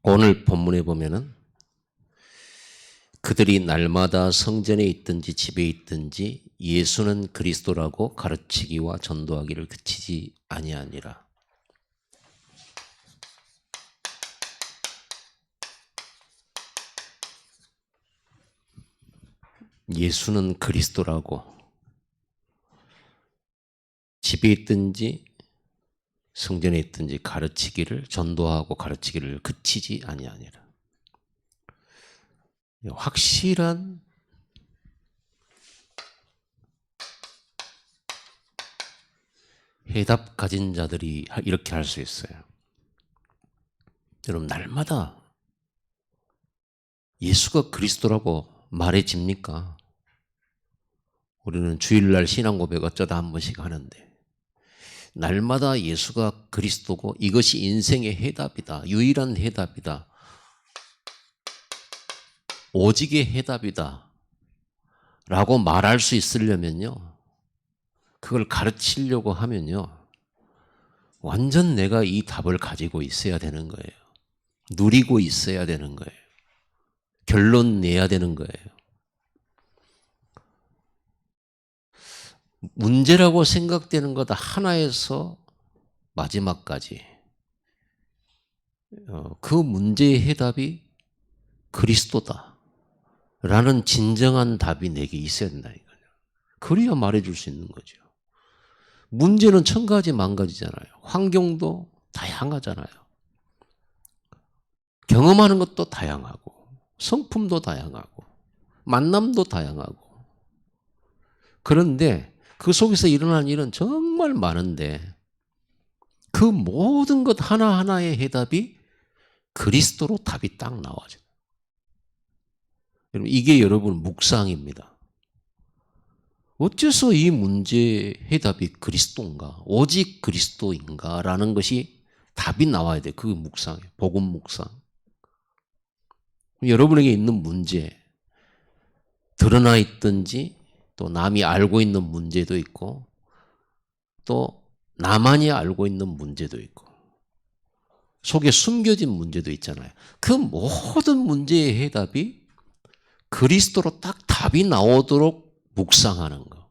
오늘 본문에 보면은 그들이 날마다 성전에 있든지 집에 있든지 예수는 그리스도라고 가르치기와 전도하기를 그치지 아니하니라. 예수는 그리스도라고 집에 있든지 성전에 있든지 가르치기를 전도하고 가르치기를 그치지 아니하니라. 확실한 해답 가진 자들이 이렇게 할 수 있어요. 여러분, 날마다 예수가 그리스도라고 말해집니까? 우리는 주일날 신앙 고백 어쩌다 한 번씩 하는데, 날마다 예수가 그리스도고 이것이 인생의 해답이다, 유일한 해답이다, 오직의 해답이다 라고 말할 수 있으려면요, 그걸 가르치려고 하면요, 완전 내가 이 답을 가지고 있어야 되는 거예요. 누리고 있어야 되는 거예요. 결론 내야 되는 거예요. 문제라고 생각되는 것 하나에서 마지막까지 그 문제의 해답이 그리스도다 라는 진정한 답이 내게 있어야 된다니까요. 그래야 말해줄 수 있는 거죠. 문제는 천 가지 만가지잖아요. 환경도 다양하잖아요. 경험하는 것도 다양하고 성품도 다양하고 만남도 다양하고, 그런데 그 속에서 일어난 일은 정말 많은데 그 모든 것 하나하나의 해답이 그리스도로 답이 딱 나와요. 여러분, 이게 여러분 묵상입니다. 어째서 이 문제의 해답이 그리스도인가, 오직 그리스도인가 라는 것이 답이 나와야 돼. 그 묵상에, 복음 묵상. 여러분에게 있는 문제, 드러나 있든지 또 남이 알고 있는 문제도 있고 또 나만이 알고 있는 문제도 있고 속에 숨겨진 문제도 있잖아요. 그 모든 문제의 해답이 그리스도로 딱 답이 나오도록 묵상하는 거.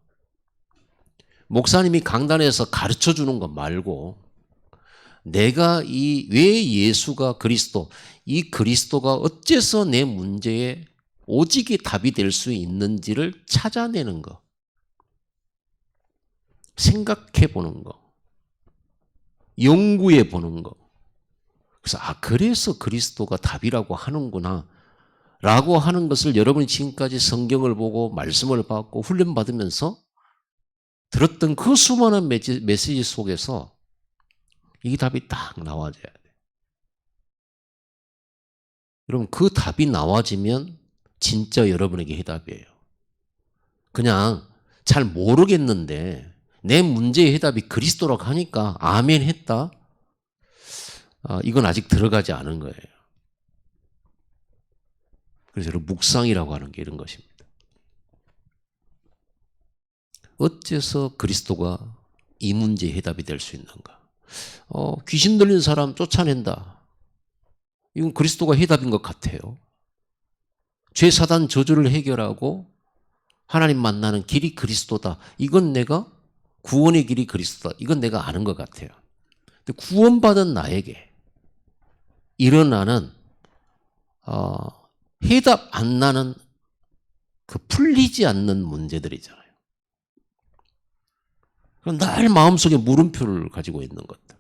목사님이 강단에서 가르쳐 주는 거 말고 내가 왜 예수가 그리스도, 이 그리스도가 어째서 내 문제에 오직의 답이 될 수 있는지를 찾아내는 거. 생각해 보는 거. 연구해 보는 거. 그래서 그래서 그리스도가 답이라고 하는구나 라고 하는 것을 여러분이 지금까지 성경을 보고 말씀을 받고 훈련받으면서 들었던 그 수많은 메시지 속에서 이 답이 딱 나와져야 돼요. 여러분, 그 답이 나와지면 진짜 여러분에게 해답이에요. 그냥 잘 모르겠는데 내 문제의 해답이 그리스도라고 하니까 아멘 했다. 이건 아직 들어가지 않은 거예요. 그래서 여러분, 묵상이라고 하는 게 이런 것입니다. 어째서 그리스도가 이 문제의 해답이 될 수 있는가? 귀신 들린 사람 쫓아낸다. 이건 그리스도가 해답인 것 같아요. 죄, 사단, 저주를 해결하고 하나님 만나는 길이 그리스도다. 이건 내가 구원의 길이 그리스도다. 이건 내가 아는 것 같아요. 근데 구원받은 나에게 일어나는 해답 안 나는 그 풀리지 않는 문제들이잖아요. 그럼 늘 마음속에 물음표를 가지고 있는 것들.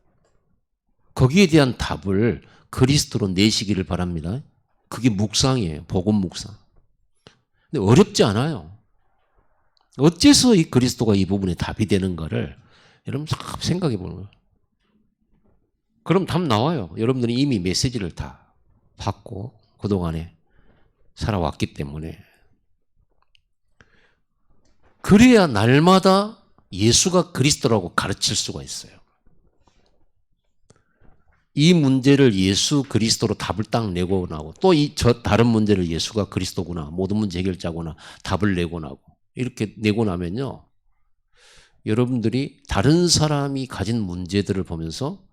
거기에 대한 답을 그리스도로 내시기를 바랍니다. 그게 묵상이에요. 복음 묵상. 근데 어렵지 않아요. 어째서 이 그리스도가 이 부분에 답이 되는가를 여러분 참 생각해 보는 거예요. 그럼 답 나와요. 여러분들이 이미 메시지를 다 받고 그동안에 살아왔기 때문에. 그래야 날마다 예수가 그리스도라고 가르칠 수가 있어요. 이 문제를 예수 그리스도로 답을 딱 내고 나고 또 다른 문제를 예수가 그리스도구나, 모든 문제 해결자구나 답을 내고 나고, 이렇게 내고 나면요, 여러분들이 다른 사람이 가진 문제들을 보면서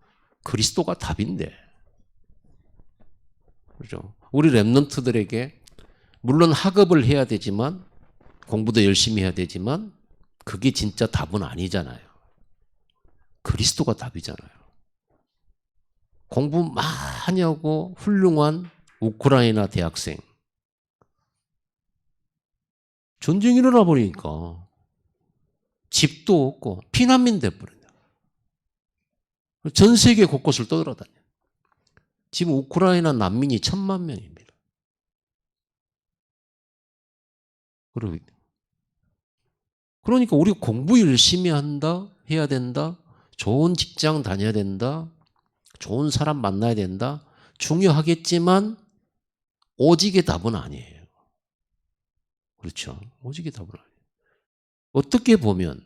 그리스도가 답인데, 그렇죠? 우리 랩런트들에게 물론 학업을 해야 되지만, 공부도 열심히 해야 되지만, 그게 진짜 답은 아니잖아요. 그리스도가 답이잖아요. 공부 많이 하고 훌륭한 우크라이나 대학생, 전쟁이 일어나 버리니까 집도 없고 피난민 돼버려요. 전 세계 곳곳을 떠돌아다녀. 지금 우크라이나 난민이 1,000만 명입니다. 그러니까 우리가 공부 열심히 해야 된다. 좋은 직장 다녀야 된다. 좋은 사람 만나야 된다. 중요하겠지만 오직의 답은 아니에요. 그렇죠? 오직의 답은 아니에요. 어떻게 보면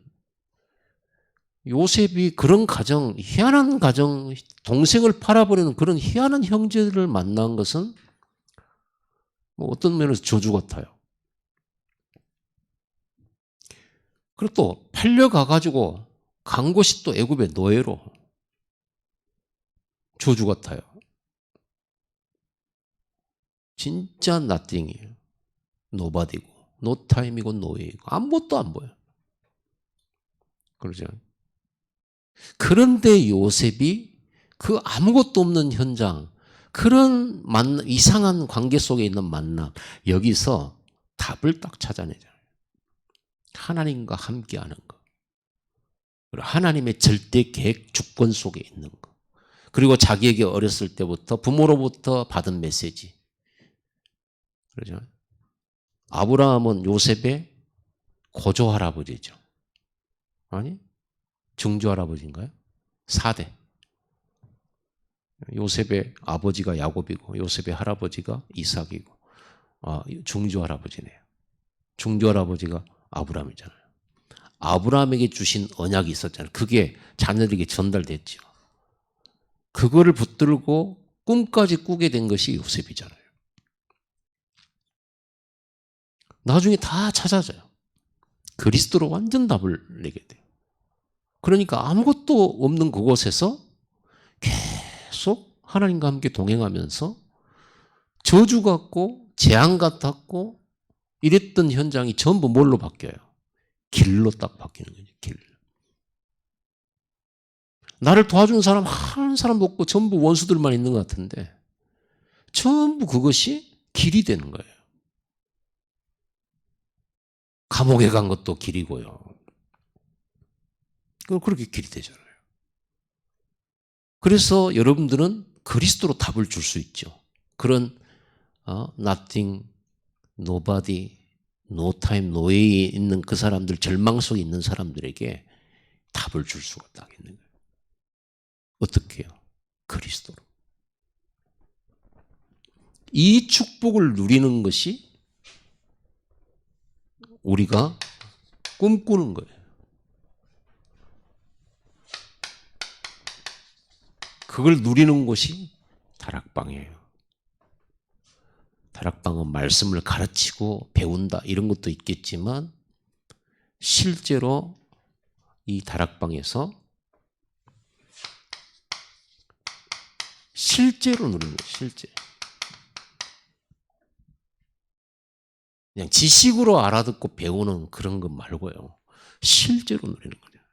요셉이 그런 가정, 희한한 가정, 동생을 팔아버리는 그런 희한한 형제들을 만난 것은 뭐 어떤 면에서 저주 같아요. 그리고 또 팔려가가지고 간 곳이 또 애굽의 노예로 저주 같아요. 진짜 나띵이에요. 노바디고, 노타임이고, 노예이고, 아무것도 안 보여. 그러죠. 그런데 요셉이 그 아무것도 없는 현장, 그런 이상한 관계 속에 있는 만남, 여기서 답을 딱 찾아내잖아요. 하나님과 함께하는 거. 그리고 하나님의 절대 계획 주권 속에 있는 거. 그리고 자기에게 어렸을 때부터 부모로부터 받은 메시지. 그러죠. 아브라함은 요셉의 고조 할아버지죠. 아니? 증조 할아버지인가요? 4대. 요셉의 아버지가 야곱이고 요셉의 할아버지가 이삭이고 증조 할아버지네요. 증조 할아버지가 아브라함이잖아요. 아브라함에게 주신 언약이 있었잖아요. 그게 자녀들에게 전달됐죠. 그거를 붙들고 꿈까지 꾸게 된 것이 요셉이잖아요. 나중에 다 찾아져요. 그리스도로 완전 답을 내게 돼요. 그러니까 아무것도 없는 그곳에서 계속 하나님과 함께 동행하면서 저주 같고 재앙 같았고 이랬던 현장이 전부 뭘로 바뀌어요? 길로 딱 바뀌는 거죠. 길. 나를 도와준 사람 한 사람도 없고 전부 원수들만 있는 것 같은데 전부 그것이 길이 되는 거예요. 감옥에 간 것도 길이고요. 그렇게 길이 되잖아요. 그래서 여러분들은 그리스도로 답을 줄 수 있죠. 그런 nothing, nobody, no time, no에에 있는 그 사람들, 절망 속에 있는 사람들에게 답을 줄 수가 딱 있는 거예요. 어떻게 해요? 그리스도로. 이 축복을 누리는 것이 우리가 꿈꾸는 거예요. 그걸 누리는 곳이 다락방이에요. 다락방은 말씀을 가르치고 배운다 이런 것도 있겠지만 실제로 이 다락방에서 실제로 누리는 거예요. 실제. 그냥 지식으로 알아듣고 배우는 그런 것 말고요. 실제로 누리는 거예요.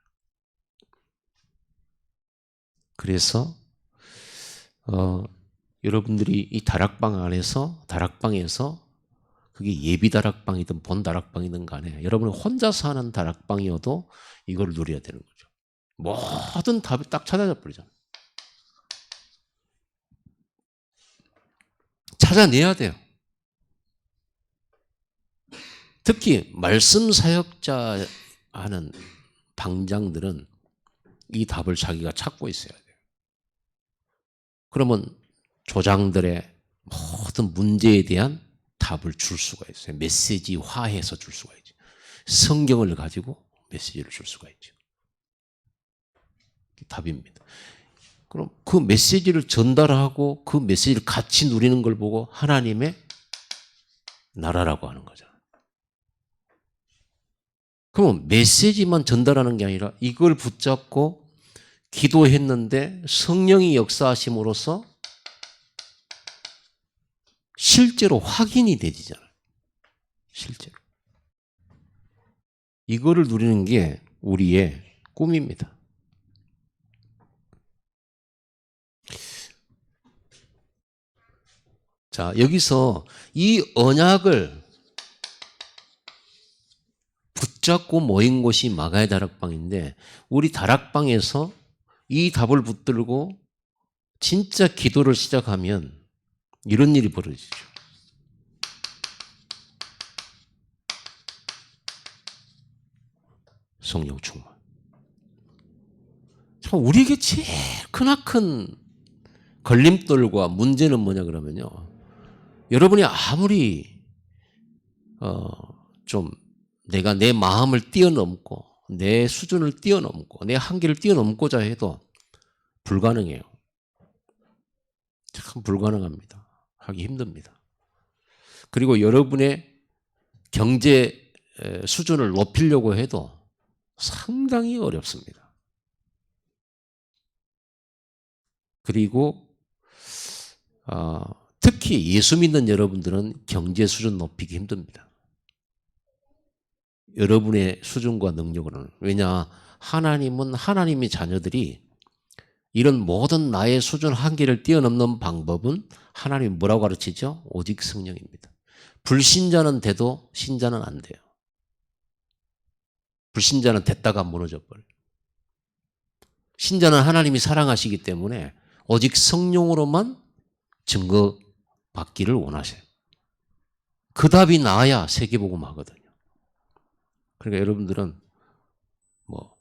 그래서 여러분들이 이 다락방에서 그게 예비 다락방이든 본 다락방이든 간에 여러분이 혼자 사는 다락방이어도 이걸 누려야 되는 거죠. 모든 답이 딱 찾아져 버리잖아요. 찾아내야 돼요. 특히 말씀 사역자 하는 방장들은 이 답을 자기가 찾고 있어야 돼요. 그러면 조장들의 모든 문제에 대한 답을 줄 수가 있어요. 메시지화해서 줄 수가 있죠. 성경을 가지고 메시지를 줄 수가 있죠. 답입니다. 그럼 그 메시지를 전달하고 그 메시지를 같이 누리는 걸 보고 하나님의 나라라고 하는 거죠. 그러면 메시지만 전달하는 게 아니라 이걸 붙잡고 기도했는데 성령이 역사하심으로써 실제로 확인이 되지잖아요. 실제로. 이거를 누리는 게 우리의 꿈입니다. 자, 여기서 이 언약을 붙잡고 모인 곳이 마가의 다락방인데 우리 다락방에서 이 답을 붙들고 진짜 기도를 시작하면 이런 일이 벌어지죠. 성령 충만. 참 우리에게 제일 크나큰 걸림돌과 문제는 뭐냐 그러면요. 여러분이 아무리 좀 내가 내 마음을 뛰어넘고 내 수준을 뛰어넘고 내 한계를 뛰어넘고자 해도 불가능해요. 참 불가능합니다. 하기 힘듭니다. 그리고 여러분의 경제 수준을 높이려고 해도 상당히 어렵습니다. 그리고 특히 예수 믿는 여러분들은 경제 수준 높이기 힘듭니다. 여러분의 수준과 능력으로는. 왜냐? 하나님은 하나님의 자녀들이 이런 모든 나의 수준 한계를 뛰어넘는 방법은 하나님이 뭐라고 가르치죠? 오직 성령입니다. 불신자는 돼도 신자는 안 돼요. 불신자는 됐다가 무너져 버려요. 신자는 하나님이 사랑하시기 때문에 오직 성령으로만 증거받기를 원하세요. 그 답이 나와야 세계복음 하거든요. 그러니까 여러분들은 뭐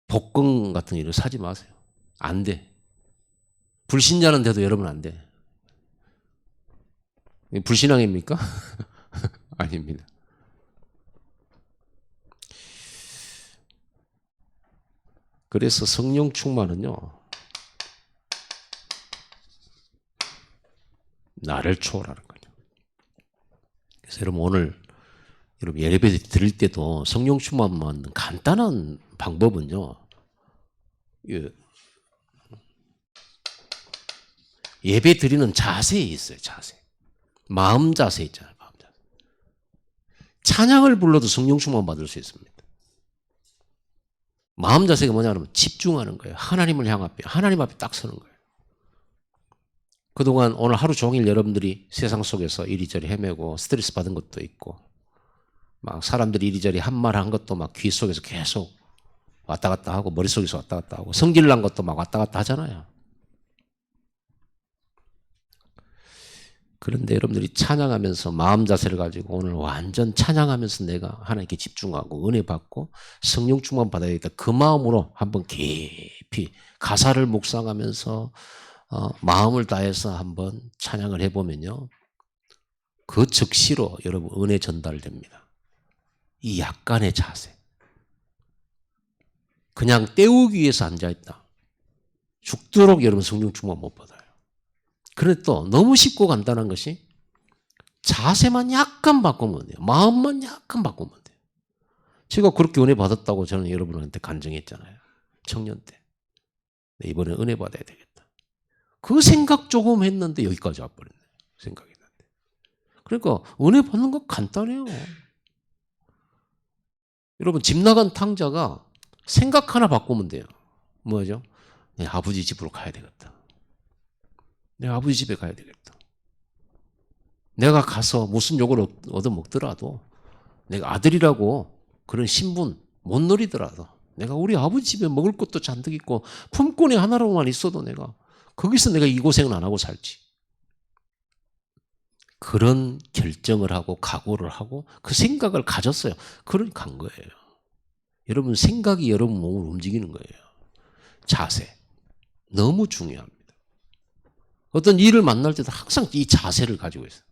복권 같은 일을 사지 마세요. 안 돼. 불신자는 돼도 여러분 안 돼. 불신앙입니까? 아닙니다. 그래서 성령 충만은요. 나를 초월하는 거죠. 그래서 여러분 오늘 여러분 예배 드릴 때도 성령 충만만 간단한 방법은요. 예배 드리는 자세에 있어요. 자세. 마음 자세 있잖아요. 마음 자세. 찬양을 불러도 성령 충만 받을 수 있습니다. 마음 자세가 뭐냐면 집중하는 거예요. 하나님을 향하여 하나님 앞에 딱 서는 거예요. 그동안 오늘 하루 종일 여러분들이 세상 속에서 이리저리 헤매고 스트레스 받은 것도 있고 막 사람들이 이리저리 한 말 한 것도 막 귀 속에서 계속 왔다 갔다 하고 머릿속에서 왔다 갔다 하고 성질 난 것도 막 왔다 갔다 하잖아요. 그런데 여러분들이 찬양하면서 마음 자세를 가지고 오늘 완전 찬양하면서 내가 하나님께 집중하고 은혜 받고 성령 충만 받아야겠다. 그 마음으로 한번 깊이 가사를 묵상하면서 마음을 다해서 한번 찬양을 해보면요. 그 즉시로 여러분 은혜 전달됩니다. 이 약간의 자세. 그냥 때우기 위해서 앉아있다. 죽도록 여러분 성령 충만 못 받아요. 그런데 또 너무 쉽고 간단한 것이 자세만 약간 바꾸면 돼요. 마음만 약간 바꾸면 돼요. 제가 그렇게 은혜 받았다고 저는 여러분한테 간증했잖아요. 청년 때. 이번에 은혜 받아야 되겠다. 그 생각 조금 했는데 여기까지 와버렸네. 생각이 났는데. 그러니까 은혜 받는 거 간단해요. 여러분 집 나간 탕자가 생각 하나 바꾸면 돼요. 뭐죠? 내 아버지 집으로 가야 되겠다. 내 아버지 집에 가야 되겠다. 내가 가서 무슨 욕을 얻어먹더라도 내가 아들이라고 그런 신분 못 누리더라도 내가 우리 아버지 집에 먹을 것도 잔뜩 있고 품꾼이 하나로만 있어도 내가 거기서 내가 이 고생은 안 하고 살지. 그런 결정을 하고 각오를 하고 그 생각을 가졌어요. 그러니 간 거예요. 여러분 생각이 여러분 몸을 움직이는 거예요. 자세. 너무 중요합니다. 어떤 일을 만날 때도 항상 이 자세를 가지고 있어요.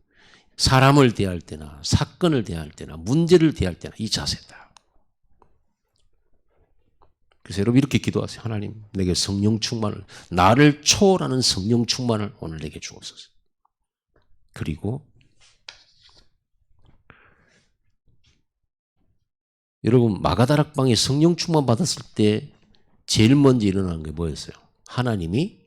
사람을 대할 때나 사건을 대할 때나 문제를 대할 때나 이 자세다. 그래서 여러분 이렇게 기도하세요. 하나님 내게 성령 충만을 나를 초월하는 성령 충만을 오늘 내게 주옵소서. 그리고 여러분 마가다락방에 성령 충만 받았을 때 제일 먼저 일어나는 게 뭐였어요? 하나님이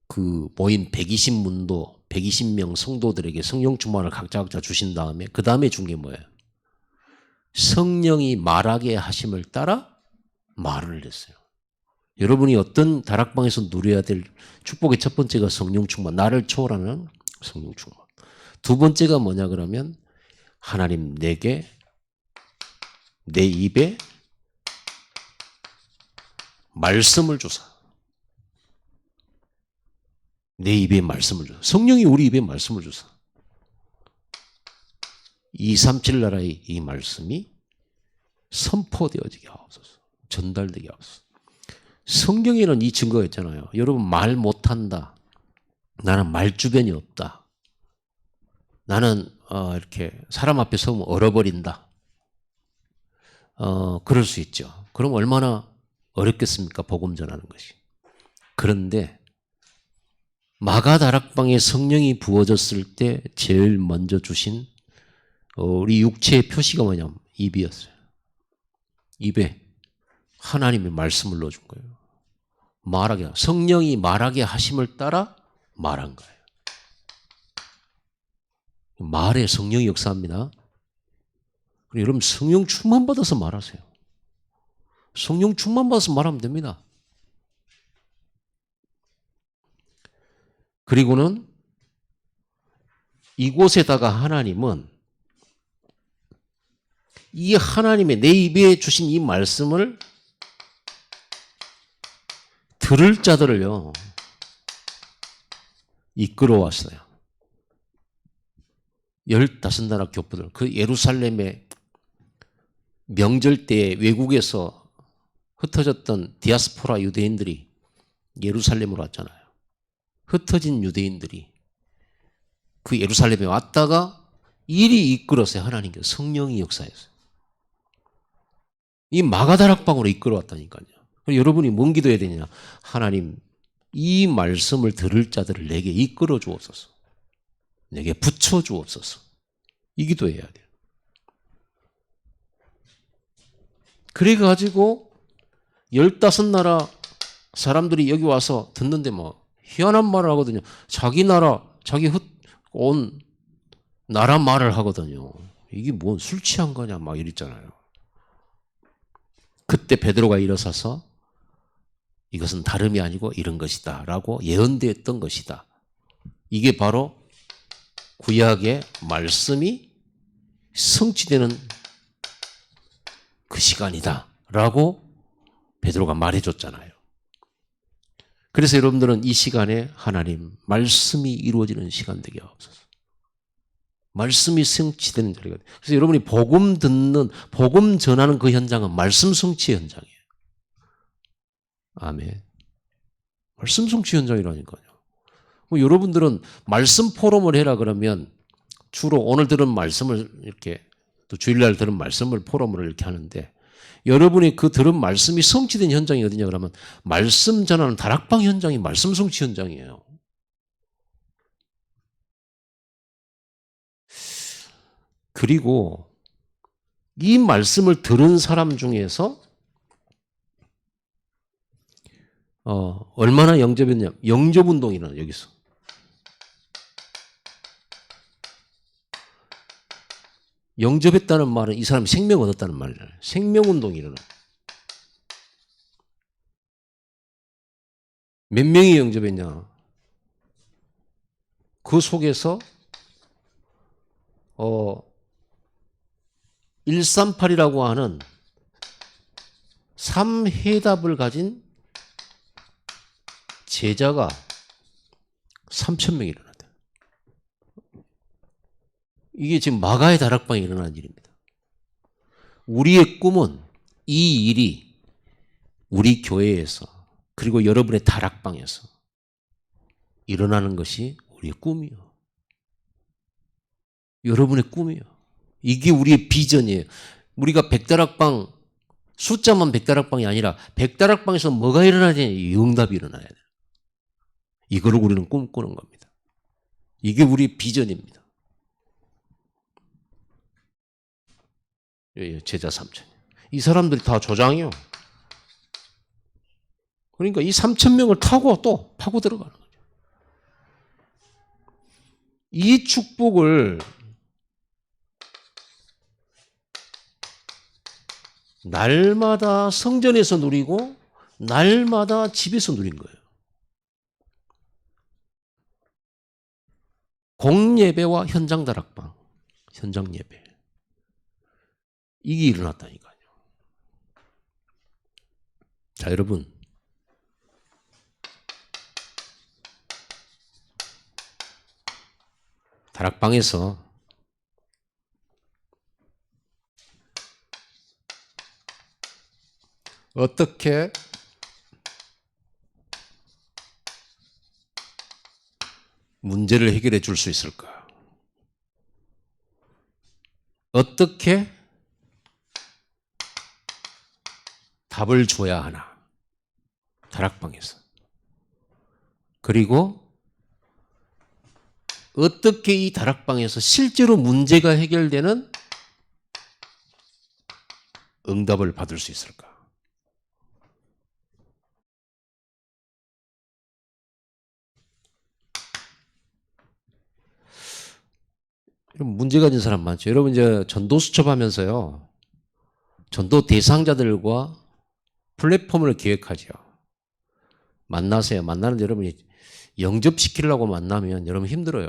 그 모인 120문도 120명 성도들에게 성령 충만을 각자 주신 다음에 그 다음에 준 게 뭐예요? 성령이 말하게 하심을 따라 말을 했어요. 여러분이 어떤 다락방에서 누려야 될 축복의 첫 번째가 성령 충만, 나를 초월하는 성령 충만. 두 번째가 뭐냐 그러면 하나님 내게 내 입에 말씀을 주사. 내 입에 말씀을 주사. 성령이 우리 입에 말씀을 주사. 237 나라의 이 말씀이 선포되어지게 하옵소서. 전달되게 하옵소서. 성경에는 이 증거가 있잖아요. 여러분 말 못한다. 나는 말주변이 없다. 나는 이렇게 사람 앞에 서면 얼어버린다. 그럴 수 있죠. 그럼 얼마나 어렵겠습니까? 복음 전하는 것이. 그런데 마가다락방에 성령이 부어졌을 때 제일 먼저 주신 우리 육체의 표시가 뭐냐면 입이었어요. 입에 하나님의 말씀을 넣어준 거예요. 말하게, 성령이 말하게 하심을 따라 말한 거예요. 말에 성령이 역사합니다. 여러분 성령 충만 받아서 말하세요. 성령 충만 받아서 말하면 됩니다. 그리고는 이곳에다가 하나님은 이 하나님의 내 입에 주신 이 말씀을 들을 자들을요 이끌어왔어요. 15나라 교포들, 그 예루살렘의 명절 때 외국에서 흩어졌던 디아스포라 유대인들이 예루살렘으로 왔잖아요. 흩어진 유대인들이 그 예루살렘에 왔다가 일이 이끌었어요. 하나님께서 성령이 역사했어요. 이 마가다락방으로 이끌어왔다니까요. 여러분이 뭔 기도해야 되냐? 하나님 이 말씀을 들을 자들을 내게 이끌어 주옵소서. 내게 붙여 주옵소서. 이 기도해야 돼요. 그래가지고 15나라 사람들이 여기 와서 듣는데 뭐 희한한 말을 하거든요. 자기 나라, 자기 온 나라 말을 하거든요. 이게 뭔 술 취한 거냐 막 이랬잖아요. 그때 베드로가 일어서서 이것은 다름이 아니고 이런 것이다 라고 예언되었던 것이다. 이게 바로 구약의 말씀이 성취되는 그 시간이다 라고 베드로가 말해줬잖아요. 그래서 여러분들은 이 시간에 하나님 말씀이 이루어지는 시간 되게 하옵소서. 말씀이 성취되는 자리가 돼요. 그래서 여러분이 복음 듣는, 복음 전하는 그 현장은 말씀 성취 현장이에요. 아멘. 말씀 성취 현장이라니까요. 여러분들은 말씀 포럼을 해라 그러면 주로 오늘 들은 말씀을 이렇게 또 주일날 들은 말씀을 포럼으로 이렇게 하는데 여러분이 그 들은 말씀이 성취된 현장이 어디냐 그러면 말씀 전하는 다락방 현장이 말씀 성취 현장이에요. 그리고 이 말씀을 들은 사람 중에서 얼마나 영접했냐? 영접운동이 일어나요, 여기서. 영접했다는 말은 이 사람이 생명 얻었다는 말이잖아요. 생명운동이 일어나요. 몇 명이 영접했냐? 그 속에서 138이라고 하는 3해답을 가진 제자가 3,000명이 일어났다. 이게 지금 마가의 다락방에 일어난 일입니다. 우리의 꿈은 이 일이 우리 교회에서 그리고 여러분의 다락방에서 일어나는 것이 우리의 꿈이요. 여러분의 꿈이요. 이게 우리의 비전이에요. 우리가 백다락방 숫자만 백다락방이 아니라 백다락방에서 뭐가 일어나야 되냐? 응답이 일어나야 돼요. 이거를 우리는 꿈꾸는 겁니다. 이게 우리의 비전입니다. 제자 3천. 이 사람들이 다 조장이요. 그러니까 이 3천 명을 타고 또 파고 들어가는 거죠. 이 축복을 날마다 성전에서 누리고 날마다 집에서 누린 거예요. 공예배와 현장 다락방, 현장 예배. 이게 일어났다니까요. 자, 여러분. 다락방에서 어떻게 문제를 해결해 줄 수 있을까? 어떻게 답을 줘야 하나? 다락방에서. 그리고 어떻게 이 다락방에서 실제로 문제가 해결되는 응답을 받을 수 있을까? 문제 가진 사람 많죠. 여러분 이제 전도 수첩하면서요. 전도 대상자들과 플랫폼을 기획하죠. 만나세요. 만나는데 여러분이 영접시키려고 만나면 여러분 힘들어요.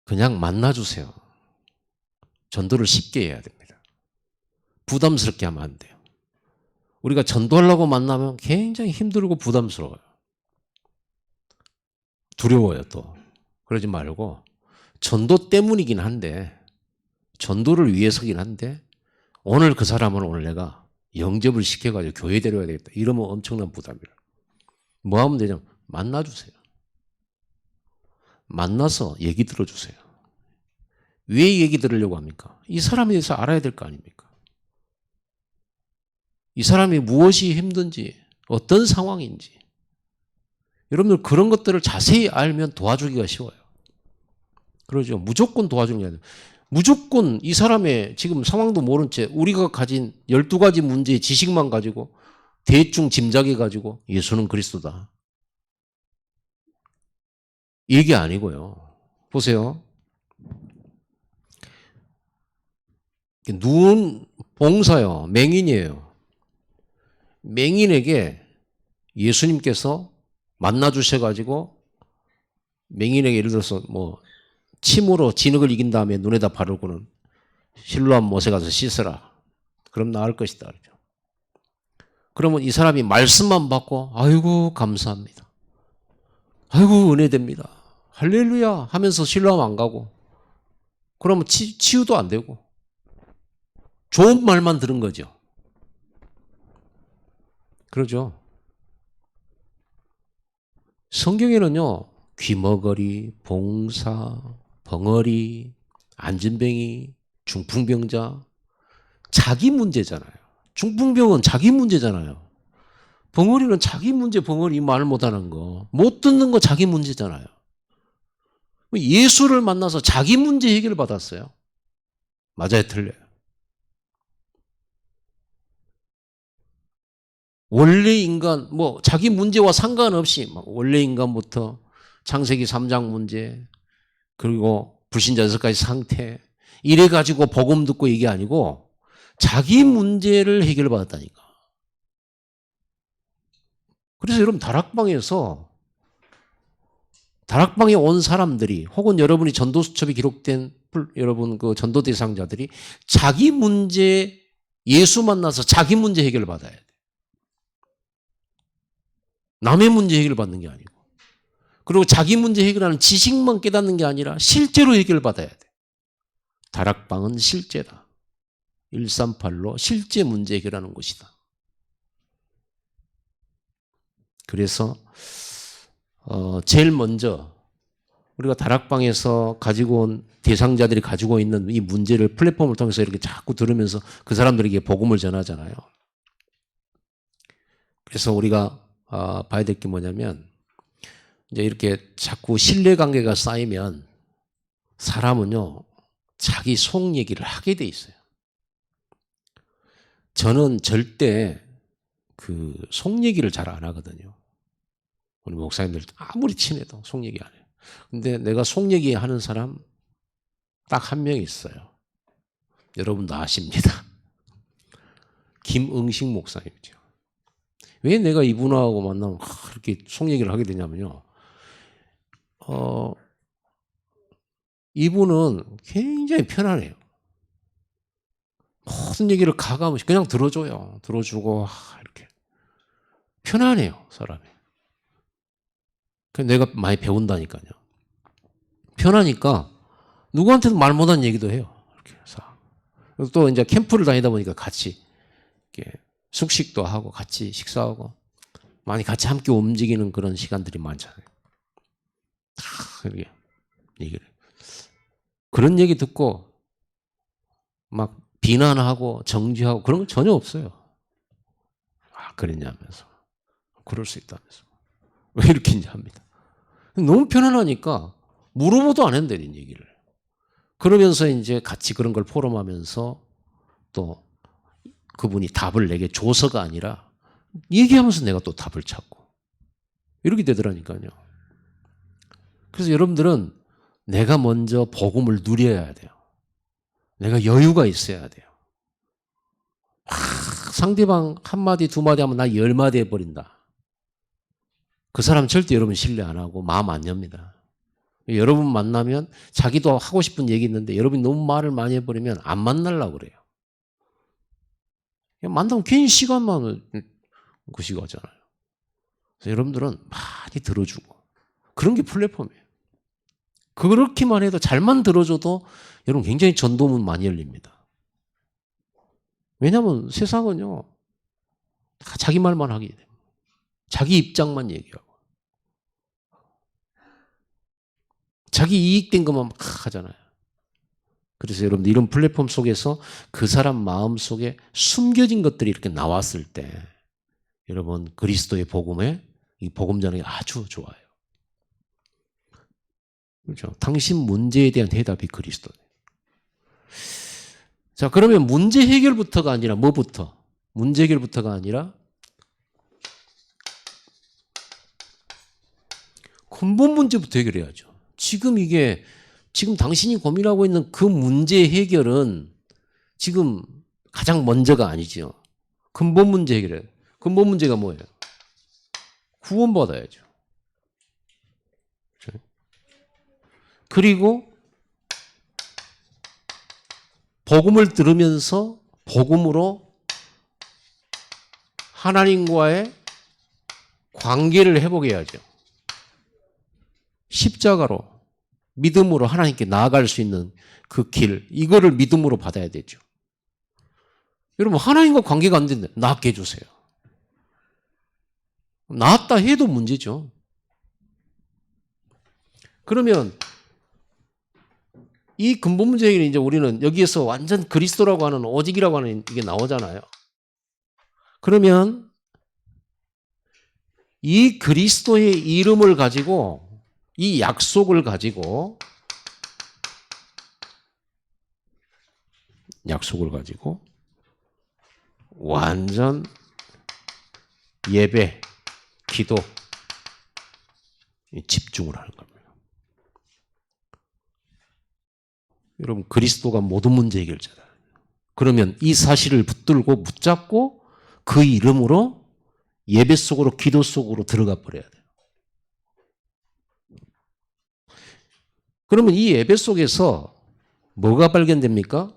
그냥 만나주세요. 전도를 쉽게 해야 됩니다. 부담스럽게 하면 안 돼요. 우리가 전도하려고 만나면 굉장히 힘들고 부담스러워요. 두려워요 또. 그러지 말고 전도 때문이긴 한데 전도를 위해서긴 한데 오늘 그 사람은 오늘 내가 영접을 시켜가지고 교회 데려야 되겠다. 이러면 엄청난 부담이에요. 뭐 하면 되냐? 만나주세요. 만나서 얘기 들어주세요. 왜 얘기 들으려고 합니까? 이 사람에 대해서 알아야 될 거 아닙니까? 이 사람이 무엇이 힘든지, 어떤 상황인지. 여러분들 그런 것들을 자세히 알면 도와주기가 쉬워요. 그러죠. 무조건 도와주는 게 아니라 무조건 이 사람의 지금 상황도 모른 채 우리가 가진 12가지 문제의 지식만 가지고 대충 짐작해 가지고 예수는 그리스도다. 이게 아니고요. 보세요. 눈 봉사요. 맹인이에요. 맹인에게 예수님께서 만나 주셔가지고 맹인에게 예를 들어서 뭐 침으로 진흙을 이긴 다음에 눈에다 바르고는 실로암 못에 가서 씻어라. 그럼 나을 것이다. 그렇죠. 그러면 이 사람이 말씀만 받고 아이고 감사합니다. 아이고 은혜됩니다. 할렐루야 하면서 실로암 안 가고 그러면 치유도 안 되고 좋은 말만 들은 거죠. 그러죠. 성경에는요. 귀머거리, 봉사, 벙어리, 안진뱅이, 중풍병자 자기 문제잖아요. 중풍병은 자기 문제잖아요. 벙어리는 자기 문제 벙어리 말 못하는 거. 못 듣는 거 자기 문제잖아요. 예수를 만나서 자기 문제 해결을 받았어요. 맞아요, 틀려요? 원래 인간, 뭐, 자기 문제와 상관없이, 원래 인간부터 창세기 3장 문제, 그리고 불신자 6가지 상태, 이래가지고 복음 듣고 이게 아니고, 자기 문제를 해결받았다니까. 그래서 여러분, 다락방에 온 사람들이, 혹은 여러분이 전도수첩에 기록된 여러분 그 전도 대상자들이 자기 문제, 예수 만나서 자기 문제 해결을 받아야 돼. 남의 문제 해결을 받는 게 아니고. 그리고 자기 문제 해결하는 지식만 깨닫는 게 아니라 실제로 해결받아야 돼. 다락방은 실제다. 138로 실제 문제 해결하는 곳이다. 그래서 제일 먼저 우리가 다락방에서 가지고 온 대상자들이 가지고 있는 이 문제를 플랫폼을 통해서 이렇게 자꾸 들으면서 그 사람들에게 복음을 전하잖아요. 그래서 우리가 봐야 될 게 뭐냐면 이제 이렇게 자꾸 신뢰관계가 쌓이면 사람은요 자기 속 얘기를 하게 돼 있어요. 저는 절대 그 속 얘기를 잘 안 하거든요. 우리 목사님들 아무리 친해도 속 얘기 안 해요. 근데 내가 속 얘기 하는 사람 딱 한 명 있어요. 여러분도 아십니다. 김응식 목사님이죠. 왜 내가 이분하고 만나면 그렇게 속 얘기를 하게 되냐면요. 이분은 굉장히 편안해요. 모든 얘기를 가감없이 그냥 들어줘요. 들어주고 이렇게 편안해요, 사람이. 그래서 내가 많이 배운다니까요. 편하니까 누구한테도 말 못한 얘기도 해요. 이렇게 해서 또 이제 캠프를 다니다 보니까 같이 이렇게 숙식도 하고 같이 식사하고 많이 같이 함께 움직이는 그런 시간들이 많잖아요. 이렇게 얘기를. 그런 얘기 듣고 막 비난하고 정죄하고 그런 건 전혀 없어요. 그랬냐면서. 그럴 수 있다면서. 왜 이렇게 이제 합니다. 너무 편안하니까 물어보도 안 한다는 얘기를. 그러면서 이제 같이 그런 걸 포럼하면서 또 그분이 답을 내게 줘서가 아니라 얘기하면서 내가 또 답을 찾고 이렇게 되더라니까요. 그래서 여러분들은 내가 먼저 복음을 누려야 돼요. 내가 여유가 있어야 돼요. 상대방 한마디 두마디 하면 나 10마디 해버린다. 그 사람 절대 여러분 신뢰 안 하고 마음 안 엽니다. 여러분 만나면 자기도 하고 싶은 얘기 있는데 여러분이 너무 말을 많이 해버리면 안 만나려고 그래요. 만나면 괜히 시간만 그시고 하잖아요. 그래서 여러분들은 많이 들어주고 그런 게 플랫폼이에요. 그렇게만 해도 잘만 들어줘도 여러분 굉장히 전도문 많이 열립니다. 왜냐하면 세상은요 다 자기 말만 하게 돼요. 자기 입장만 얘기하고 자기 이익된 것만 막 하잖아요. 그래서 여러분들 이런 플랫폼 속에서 그 사람 마음 속에 숨겨진 것들이 이렇게 나왔을 때 여러분 그리스도의 복음에 이 복음 전하기 아주 좋아요. 그렇죠? 당신 문제에 대한 대답이 그리스도예요. 자, 그러면 문제 해결부터가 아니라 뭐부터? 문제 해결부터가 아니라 근본 문제부터 해결해야죠. 지금 당신이 고민하고 있는 그 문제 해결은 지금 가장 먼저가 아니죠. 근본 문제 해결해요. 근본 문제가 뭐예요? 구원받아야죠. 그리고 복음을 들으면서 복음으로 하나님과의 관계를 회복해야죠. 십자가로 믿음으로 하나님께 나아갈 수 있는 그 길, 이거를 믿음으로 받아야 되죠. 여러분 하나님과 관계가 안 된다. 낫게 해주세요. 낫다 해도 문제죠. 그러면 이 근본 문제 해결이 이제 우리는 여기에서 완전 그리스도라고 하는 오직이라고 하는 이게 나오잖아요. 그러면 이 그리스도의 이름을 가지고 이 약속을 가지고 완전 예배, 기도, 집중을 하는 겁니다. 여러분 그리스도가 모든 문제 해결자다. 그러면 이 사실을 붙들고 붙잡고 그 이름으로 예배 속으로 기도 속으로 들어가 버려야 돼요. 그러면 이 예배 속에서 뭐가 발견됩니까?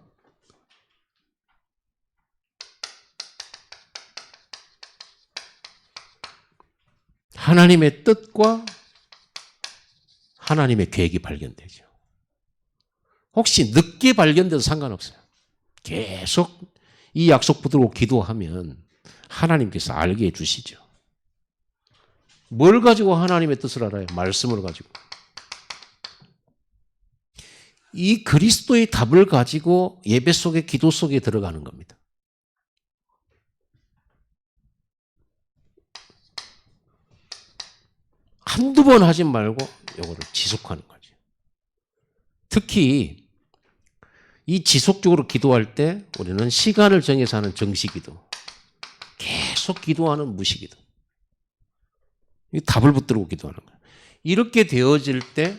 하나님의 뜻과 하나님의 계획이 발견되죠. 혹시 늦게 발견돼도 상관없어요. 계속 이 약속 붙들고 기도하면 하나님께서 알게 해주시죠. 뭘 가지고 하나님의 뜻을 알아요? 말씀을 가지고. 이 그리스도의 답을 가지고 예배 속에 기도 속에 들어가는 겁니다. 한두 번 하지 말고 이거를 지속하는 거죠. 특히 이 지속적으로 기도할 때 우리는 시간을 정해서 하는 정시기도, 계속 기도하는 무시기도, 이 답을 붙들고 기도하는 거예요. 이렇게 되어질 때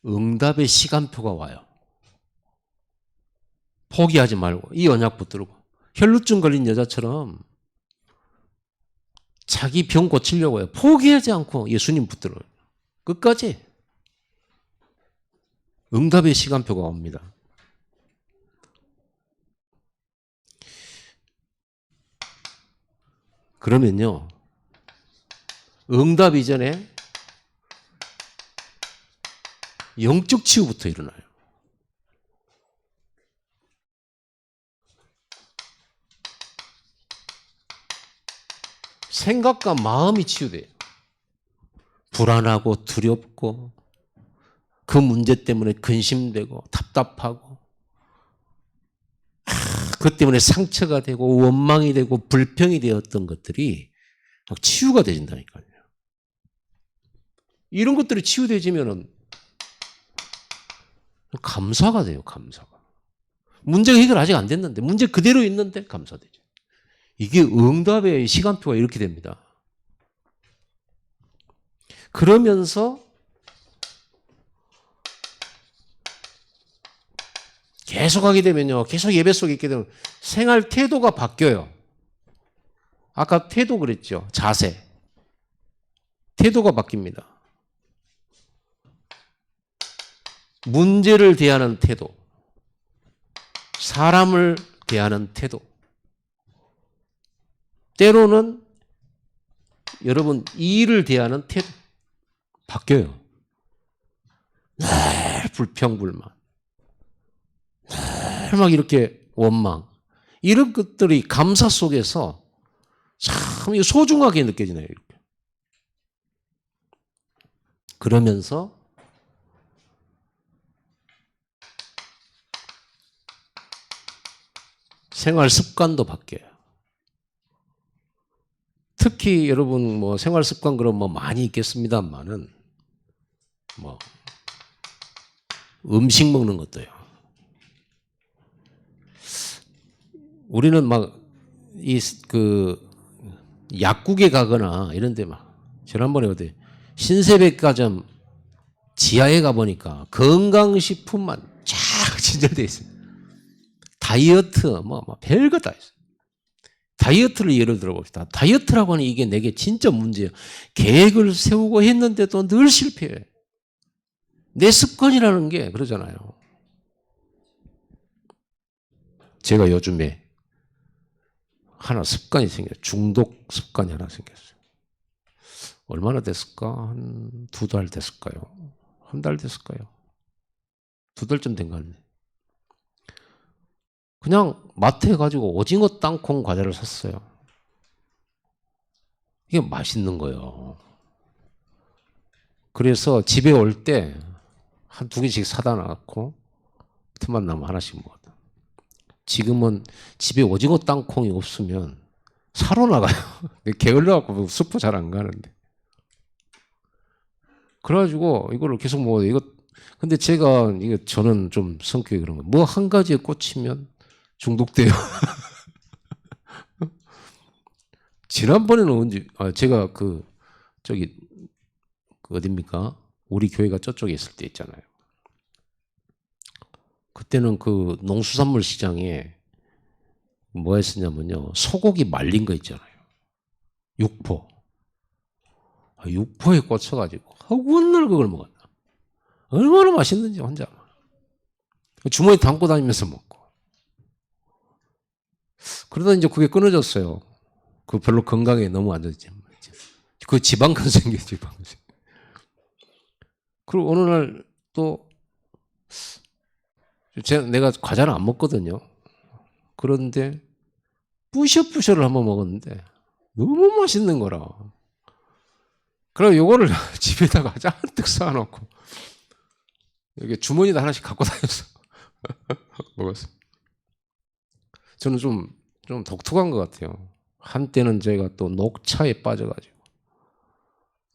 응답의 시간표가 와요. 포기하지 말고 이 언약 붙들고, 혈루증 걸린 여자처럼 자기 병 고치려고 해요. 포기하지 않고 예수님 붙들어요. 끝까지 응답의 시간표가 옵니다. 그러면요, 응답 이전에 영적 치유부터 일어나요. 생각과 마음이 치유돼요. 불안하고 두렵고 그 문제 때문에 근심되고 답답하고 그것 때문에 상처가 되고 원망이 되고 불평이 되었던 것들이 막 치유가 되진다니까요. 이런 것들이 치유되지면은 감사가 돼요. 감사가. 문제가 해결 아직 안 됐는데, 문제 그대로 있는데 감사되죠. 이게 응답의 시간표가 이렇게 됩니다. 그러면서 계속 하게 되면요, 계속 예배 속에 있게 되면 생활 태도가 바뀌어요. 아까 태도 그랬죠. 자세. 태도가 바뀝니다. 문제를 대하는 태도, 사람을 대하는 태도, 때로는 여러분 일을 대하는 태도 바뀌어요. 늘 불평불만, 늘 막 이렇게 원망, 이런 것들이 감사 속에서 참 소중하게 느껴지네요. 이렇게. 그러면서 생활 습관도 바뀌어요. 특히 여러분 뭐 생활 습관 그럼 뭐 많이 있겠습니다만은 뭐 음식 먹는 것도요. 우리는 막 이 그 약국에 가거나 이런 데 막 지난번에 어디 신세백화점 지하에 가보니까 건강식품만 쫙 진열되어 있어요. 다이어트 뭐 별거 다 있어요. 다이어트를 예를 들어봅시다. 다이어트라고 하는 이게 내게 진짜 문제예요. 계획을 세우고 했는데도 늘 실패해. 내 습관이라는 게 그러잖아요. 제가 요즘에 하나 습관이 생겼어요. 중독 습관이 하나 생겼어요. 얼마나 됐을까? 한 2달 됐을까요? 1달 됐을까요? 2달쯤 된 것 같네. 그냥 마트에 가지고 오징어 땅콩 과자를 샀어요. 이게 맛있는 거예요. 그래서 집에 올 때 한 2개씩 사다 놨고 틈만 나면 하나씩 먹었다. 지금은 집에 오징어 땅콩이 없으면 사러 나가요. 게을러갖고 슈퍼 잘 안 가는데. 그래가지고 이거를 계속 먹어요. 이거 근데 제가 이거 저는 좀 성격이 그런 거. 뭐 한 가지에 꽂히면 중독돼요. 지난번에는 언제? 제가 저기 어딥니까? 우리 교회가 저쪽에 있을 때 있잖아요. 그때는 그 농수산물 시장에 뭐 했었냐면요. 소고기 말린 거 있잖아요. 육포. 육포에 꽂혀가지고 허군날 그걸 먹었다. 얼마나 맛있는지 혼자. 주머니 담고 다니면서 먹고. 그러다 이제 그게 끊어졌어요. 그 별로 건강에 너무 안 좋지. 그 지방간 생겨, 지방간. 그리고 어느 날 또 내가 과자를 안 먹거든요. 그런데 뿌셔뿌셔를 한번 먹었는데 너무 맛있는 거라. 그럼 요거를 집에다가 잔뜩 쌓아놓고 이렇게 주머니도 하나씩 갖고 다녔어. 먹었어. 저는 좀 독특한 것 같아요. 한때는 제가 또 녹차에 빠져가지고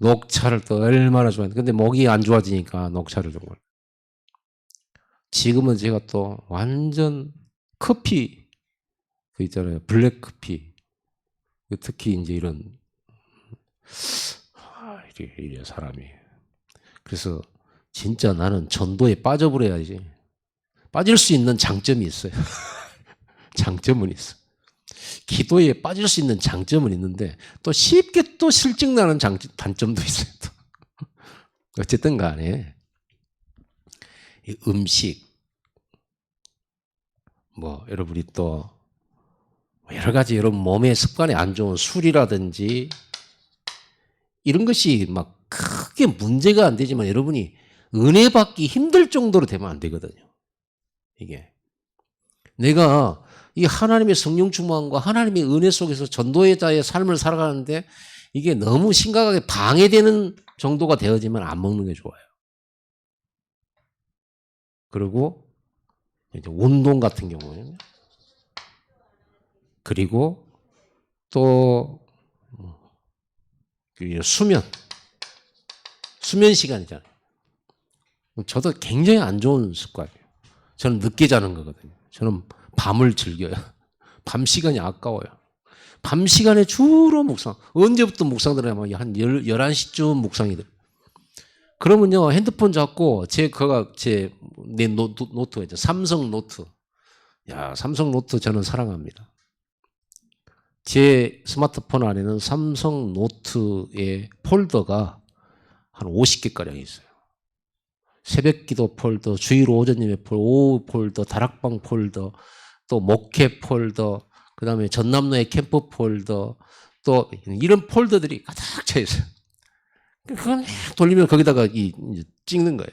녹차를 또 얼마나 좋아했는데 근데 목이 안 좋아지니까 녹차를 준 거예요. 지금은 제가 또 완전 커피 그 있잖아요. 블랙 커피. 특히 이제 이런 이래 사람이. 그래서 진짜 나는 전도에 빠져버려야지. 빠질 수 있는 장점이 있어요. 장점은 있어. 기도에 빠질 수 있는 장점은 있는데 또 쉽게 또 실증나는 단점도 있어요. 또. 어쨌든 간에 음식 뭐 여러분이 또 여러 가지 여러분 몸의 습관에 안 좋은 술이라든지 이런 것이 막 크게 문제가 안 되지만 여러분이 은혜 받기 힘들 정도로 되면 안 되거든요. 이게 내가 이 하나님의 성령 충만과 하나님의 은혜 속에서 전도자의 삶을 살아가는데 이게 너무 심각하게 방해되는 정도가 되어지면 안 먹는 게 좋아요. 그리고 이제 운동 같은 경우에는 그리고 또 수면 시간이잖아요. 저도 굉장히 안 좋은 습관이에요. 저는 늦게 자는 거거든요. 저는 밤을 즐겨요. 밤 시간이 아까워요. 밤 시간에 주로 묵상. 언제부터 묵상 들어가면 한 11시쯤 묵상이 돼요. 그러면요, 핸드폰 잡고, 내 노트가 있죠. 삼성 노트. 야, 삼성 노트 저는 사랑합니다. 제 스마트폰 안에는 삼성 노트의 폴더가 한 50개가량 있어요. 새벽 기도 폴더, 주일 오전 예배 폴더, 오후 폴더, 다락방 폴더, 또 목회 폴더, 그 다음에 전남로의 캠프 폴더, 또 이런 폴더들이 가득 차 있어요. 그건 돌리면 거기다가 이제 찍는 거예요.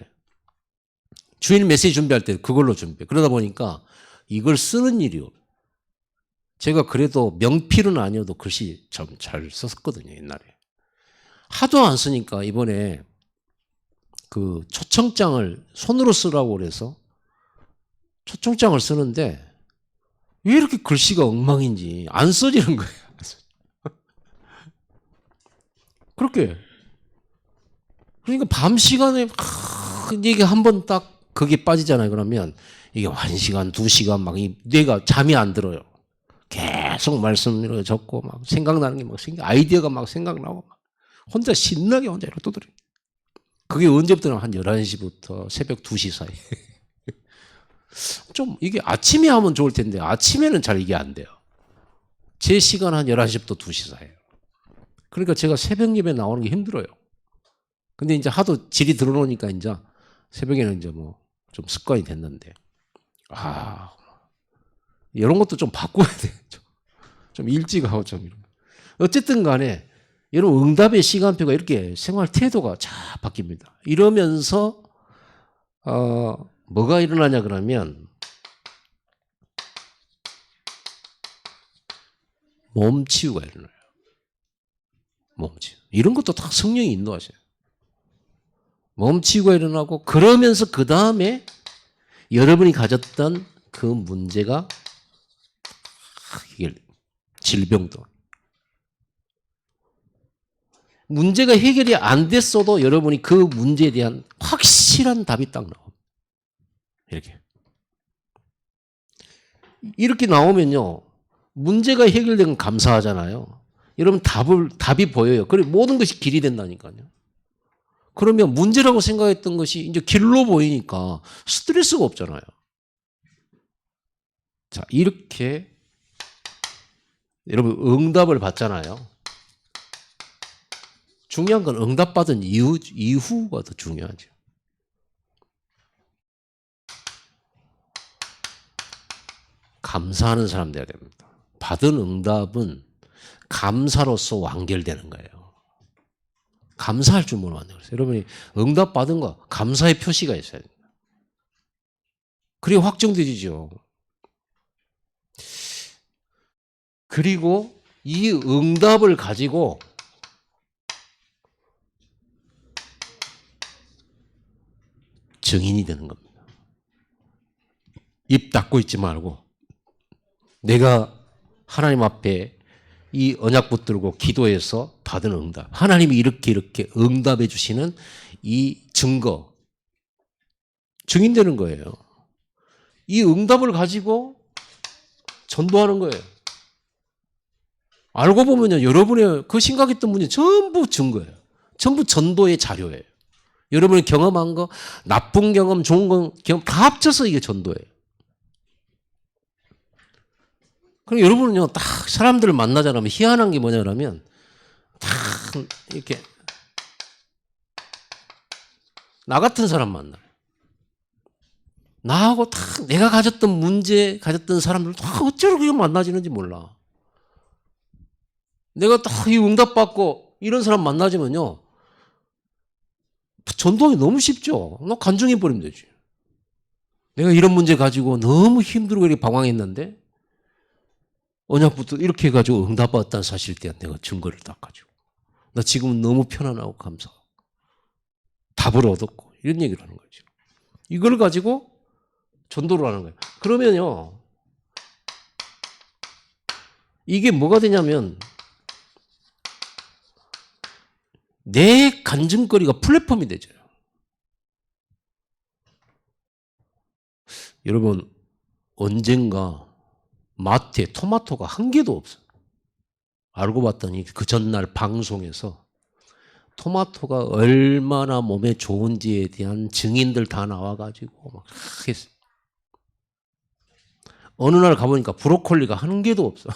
주일 메시지 준비할 때 그걸로 준비해. 그러다 보니까 이걸 쓰는 일이 없어요. 제가 그래도 명필은 아니어도 글씨 좀 잘 썼거든요, 옛날에. 하도 안 쓰니까 이번에 그 초청장을 손으로 쓰라고 그래서 초청장을 쓰는데 왜 이렇게 글씨가 엉망인지 안 써지는 거예요. 그렇게. 그러니까 밤 시간에 이게 한번 딱 거기에 빠지잖아요. 그러면 이게 1시간, 2시간 막 뇌가 잠이 안 들어요. 계속 말씀을 적고 막 생각나는 게 막 아이디어가 막 생각나고 막 혼자 신나게 혼자 이렇게 떠들어요. 그게 언제부터는 한 11시부터 새벽 2시 사이. 좀 이게 아침에 하면 좋을 텐데 아침에는 잘 이게 안 돼요. 제 시간 한 11시부터 2시 사이에요. 그러니까 제가 새벽 예배 나오는 게 힘들어요. 근데 이제 하도 질이 들어오니까 이제 새벽에는 이제 뭐 좀 습관이 됐는데 이런 것도 좀 바꿔야 돼요. 좀 일찍 하고 좀 이런. 어쨌든 간에 여러분 응답의 시간표가 이렇게 생활 태도가 쫙 바뀝니다. 이러면서 뭐가 일어나냐 그러면 몸치유가 일어나요. 몸치유. 이런 것도 다 성령이 인도하셔요. 몸치유가 일어나고 그러면서 그 다음에 여러분이 가졌던 그 문제가 질병도 문제가 해결이 안 됐어도 여러분이 그 문제에 대한 확실한 답이 딱 나옵니다. 이렇게 나오면요 문제가 해결되면 감사하잖아요. 여러분 답이 보여요. 그리고 모든 것이 길이 된다니까요. 그러면 문제라고 생각했던 것이 이제 길로 보이니까 스트레스가 없잖아요. 자, 이렇게 여러분 응답을 받잖아요. 중요한 건 응답받은 이후가 더 중요하죠. 감사하는 사람 돼야 됩니다. 받은 응답은 감사로서 완결되는 거예요. 감사할 줄 모르는 거예요. 여러분이 응답 받은 거 감사의 표시가 있어야 됩니다. 그래야 확정되지죠. 그리고 이 응답을 가지고 증인이 되는 겁니다. 입 닫고 있지 말고 내가 하나님 앞에 이 언약 붙들고 기도해서 받은 응답. 하나님이 이렇게 응답해 주시는 이 증거, 증인되는 거예요. 이 응답을 가지고 전도하는 거예요. 알고 보면요, 여러분의 그 심각했던 문제 전부 증거예요. 전부 전도의 자료예요. 여러분이 경험한 거, 나쁜 경험, 좋은 경험 다 합쳐서 이게 전도예요. 그럼 여러분은요, 딱 사람들을 만나자면 희한한 게 뭐냐면, 딱 이렇게 나 같은 사람 만나요. 나하고 딱 내가 가졌던 문제, 가졌던 사람들 다 어쩌고 그렇게 만나지는지 몰라. 내가 딱 이 응답받고 이런 사람 만나지면요, 전도하기 너무 쉽죠. 너 간증해버리면 되지. 내가 이런 문제 가지고 너무 힘들고 이렇게 방황했는데, 언약부터 이렇게 해가지고 응답받았다는 사실에 대한 내가 증거를 딱 가지고. 나 지금은 너무 편안하고 감사하고, 답을 얻었고, 이런 얘기를 하는 거죠. 이걸 가지고 전도를 하는 거예요. 그러면요, 이게 뭐가 되냐면, 내 간증거리가 플랫폼이 되죠. 여러분, 언젠가 마트에 토마토가 한 개도 없어요. 알고 봤더니 그 전날 방송에서 토마토가 얼마나 몸에 좋은지에 대한 증인들 다 나와가지고 막 했어요. 어느 날 가보니까 브로콜리가 한 개도 없어.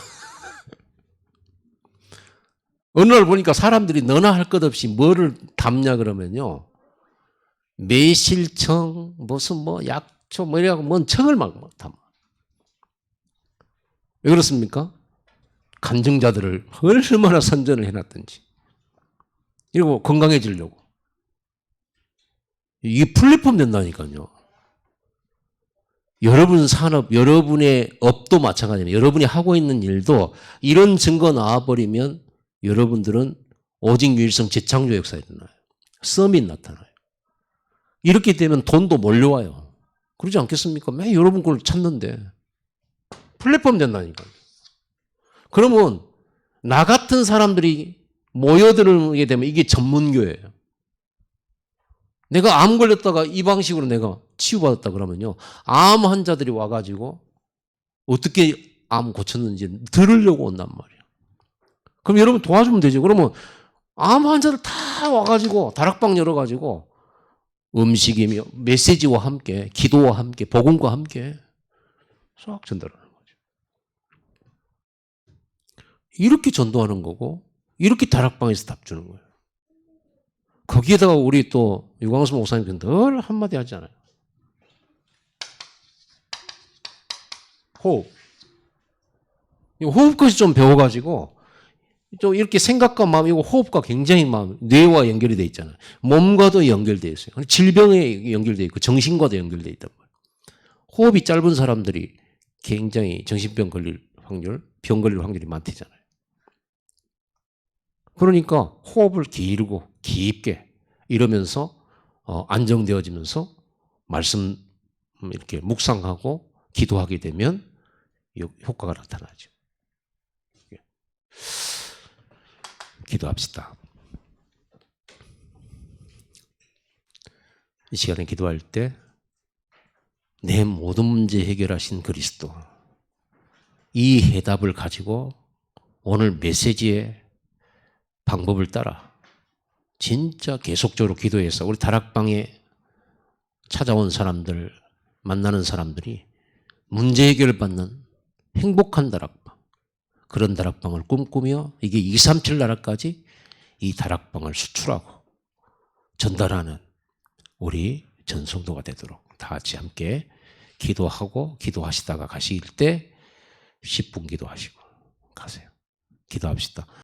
어느 날 보니까 사람들이 너나 할 것 없이 뭐를 담냐 그러면요, 매실청, 무슨 뭐 약초 뭐 이래갖고 뭔 청을 막 담아. 왜 그렇습니까? 간증자들을 얼마나 선전을 해놨든지. 이러고 건강해지려고. 이게 플랫폼 된다니까요. 여러분 산업, 여러분의 업도 마찬가지예요. 여러분이 하고 있는 일도 이런 증거 나와버리면 여러분들은 오직 유일성 재창조 역사에 일어나요. 서밋 나타나요. 이렇게 되면 돈도 몰려와요. 그러지 않겠습니까? 매 여러분 걸 찾는데. 플랫폼 된다니까요. 그러면 나 같은 사람들이 모여들게 되면 이게 전문교예요. 내가 암 걸렸다가 이 방식으로 내가 치유받았다 그러면요, 암 환자들이 와가지고 어떻게 암 고쳤는지 들으려고 온단 말이에요. 그럼 여러분 도와주면 되죠. 그러면 암 환자들 다 와가지고 다락방 열어가지고 음식이며 메시지와 함께, 기도와 함께, 복음과 함께 싹 전달하는 거죠. 이렇게 전도하는 거고, 이렇게 다락방에서 답 주는 거예요. 거기에다가 우리 또 유광수 목사님께서 늘 한마디 하잖아요. 호흡. 이 호흡까지 좀 배워가지고 좀 이렇게 생각과 마음, 이거 호흡과 굉장히 마음, 뇌와 연결이 돼 있잖아요. 몸과도 연결되어 있어요. 질병에 연결되어 있고 정신과도 연결되어 있단 말이에요. 호흡이 짧은 사람들이 굉장히 정신병 걸릴 확률, 병 걸릴 확률이 많대잖아요. 그러니까 호흡을 길고 깊게 이러면서 안정되어지면서 말씀 이렇게 묵상하고 기도하게 되면 효과가 나타나죠. 기도합시다. 이 시간에 기도할 때 내 모든 문제 해결하신 그리스도, 이 해답을 가지고 오늘 메시지의 방법을 따라 진짜 계속적으로 기도해서 우리 다락방에 찾아온 사람들, 만나는 사람들이 문제 해결을 받는 행복한 다락방, 그런 다락방을 꿈꾸며 이게 237 나라까지 이 다락방을 수출하고 전달하는 우리 전성도가 되도록 다 같이 함께 기도하고, 기도하시다가 가실 때 10분 기도하시고 가세요. 기도합시다.